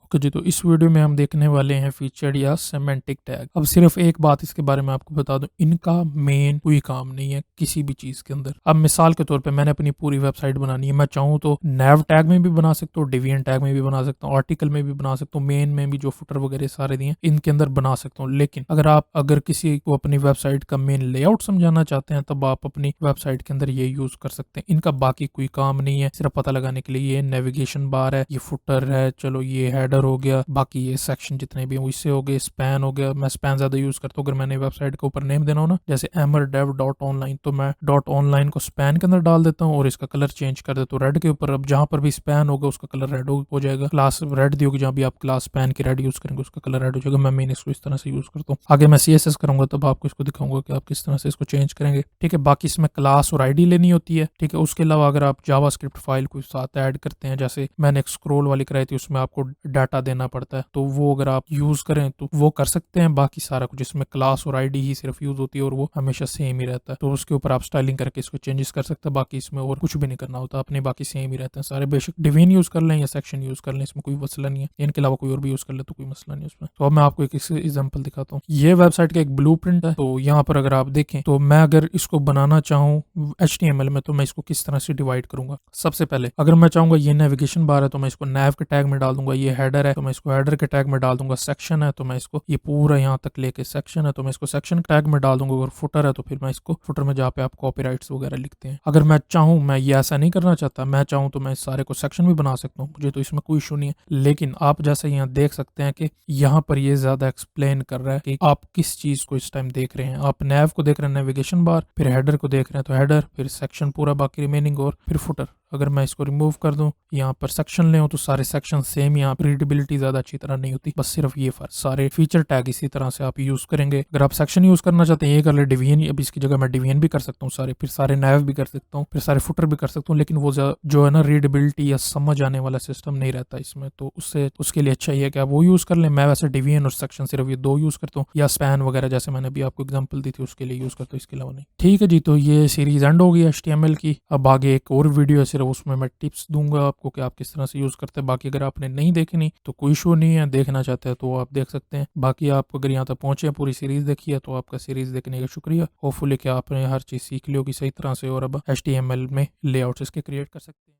Okay जी, तो इस video में हम देखने वाले हैं फीचर्ड या सेमेंटिक टैग। अब सिर्फ एक बात इसके बारे में आपको बता दूं, इनका मेन कोई काम नहीं है किसी भी चीज के अंदर। अब मिसाल के तौर पे मैंने अपनी पूरी वेबसाइट बनानी है, मैं चाहूँ तो नैव टैग में भी बना सकता हूँ, डिवीएंट टैग में भी बना सकता हूँ, आर्टिकल में भी बना सकता हूँ, मेन में भी जो फुटर वगैरह सारे दिए इनके अंदर बना सकता हूँ। लेकिन अगर किसी को अपनी वेबसाइट का मेन लेआउट समझाना चाहते हैं तब आप अपनी वेबसाइट के अंदर ये यूज कर सकते हैं। इनका बाकी कोई काम नहीं है, सिर्फ पता लगाने के लिए। ये नेविगेशन बार है, ये फुटर है, चलो ये हेडर हो गया, बाकी ये सेक्शन जितने भी हैं इससे हो गए, स्पैन हो गया। मैं स्पैन ज्यादा यूज करता हूँ अगर मैंने वेबसाइट के ऊपर नेम देना हो ना, जैसे amerdev.online, तो मैं .online को स्पैन के अंदर डाल देता हूँ और इसका कलर चेंज कर देता हूँ रेड के ऊपर। अब जहां पर भी स्पैन होगा उसका कलर रेड हो जाएगा, क्लास रेड दी होगी जहां भी आप क्लास स्पैन की रेड यूज करेंगे उसका कलर रेड हो जाएगा। मैं मेन इसको इस तरह से यूज करता हूँ। आगे मैं CSS करूंगा तब आपको इसको दिखाऊंगा कि आप किस तरह से इसको चेंज करेंगे। ठीक है, बाकी इसमें क्लास और आईडी लेनी होती है। ठीक है, उसके अलावा अगर आप जावास्क्रिप्ट फाइल को साथ ऐड करते हैं, जैसे मैंने एक स्क्रोल वाली कराई थी उसमें आपको डाटा देना पड़ता है, तो वो अगर आप यूज करें तो वो कर सकते हैं। बाकी सारा कुछ इसमें क्लास और आईडी ही सिर्फ यूज होती है और वो हमेशा सेम ही रहता है, तो उसके ऊपर आप स्टाइलिंग करके इसको चेंजेस कर सकते हैं। बाकी इसमें और कुछ भी नहीं करना होता, अपने बाकी सेम ही रहते हैं सारे। बेशक डिवीन यूज कर लें या सेक्शन यूज कर लें, इसमें कोई मसला नहीं है। इनके अलावा कोई और भी यूज कर ले तो कोई मसला नहीं उसमें। तो अब मैं आपको एक एग्जाम्पल दिखाता हूँ। ये वेबसाइट का एक ब्लूप्रिंट है। तो यहाँ पर अगर आप देखें तो मैं अगर इसको बनाना चाहूँ HTML में तो मैं इसको किस तरह से डिवाइड करूंगा। सबसे पहले अगर मैं चाहूंगा ये नेविगेशन बार है तो मैं इसको नैव के टैग में डाल दूंगा, ये हेडर है तो मैं इसको हेडर के टैग में डाल दूंगा, सेक्शन है तो मैं इसको ये पूरा यहाँ तक लेके सेक्शन है तो मैं इसको सेक्शन टैग में डाल दूंगा, और फुटर है तो फिर मैं इसको फुटर में जहाँ पे आप कॉपीराइट्स वगैरह लिखते हैं। अगर मैं चाहूँ, मैं ये ऐसा नहीं करना चाहता, मैं चाहूँ तो मैं इस सारे को सेक्शन भी बना सकता हूँ, मुझे तो इसमें कोई इशू नहीं है। लेकिन आप जैसे यहाँ देख सकते हैं कि यहाँ पर ये ज्यादा एक्सप्लेन कर रहा है कि आप किस चीज को इस टाइम देख रहे हैं। आप नैव को देख रहे हैं, नेविगेशन बार, फिर हेडर को देख रहे हैं तो हेडर, फिर सेक्शन पूरा बाकी रिमेनिंग, और फिर फुटर। अगर मैं इसको रिमूव कर दूं, यहाँ पर सेक्शन ले तो सारे सेक्शन सेम, यहाँ पर रीडेबिलिटी ज्यादा अच्छी तरह नहीं होती, बस सिर्फ ये फर्क। सारे फीचर टैग इसी तरह से आप यूज करेंगे। अगर आप सेक्शन यूज करना चाहते हैं ये कर ले डिवीजन, अब इसकी जगह मैं डिवीजन भी कर सकता हूँ सारे, फिर सारे नैव भी कर सकता हूँ, फिर सारे फुटर भी कर सकता हूँ। लेकिन वो जो है ना रीडेबिलिटी या समझ आने वाला सिस्टम नहीं रहता इसमें, तो उसके लिए अच्छा ही है कि आप वो यूज कर लें। मैं वैसे डिवीजन और सेक्शन सिर्फ ये दो यूज करता हूँ, या स्पैन वगैरह जैसे मैंने अभी आपको एग्जाम्पल दी थी उसके लिए यूज करता हूँ, इसके अलावा नहीं। ठीक है जी, तो ये सीरीज एंड हो गई HTML की। अब आगे एक और वीडियो है सिर्फ उसमें मैं टिप्स दूंगा आपको कि आप किस तरह से यूज करते हैं। बाकी अगर आपने नहीं देखनी तो कोई इशू नहीं है, देखना चाहते हैं तो आप देख सकते हैं। बाकी आप अगर यहाँ तक पहुंचे पूरी सीरीज देखी है तो आपका सीरीज देखने का शुक्रिया। होपफुली कि आपने हर चीज सीख ली होगी सही तरह से, और अब HTML में लेआउट्स इसके क्रिएट कर सकते हैं।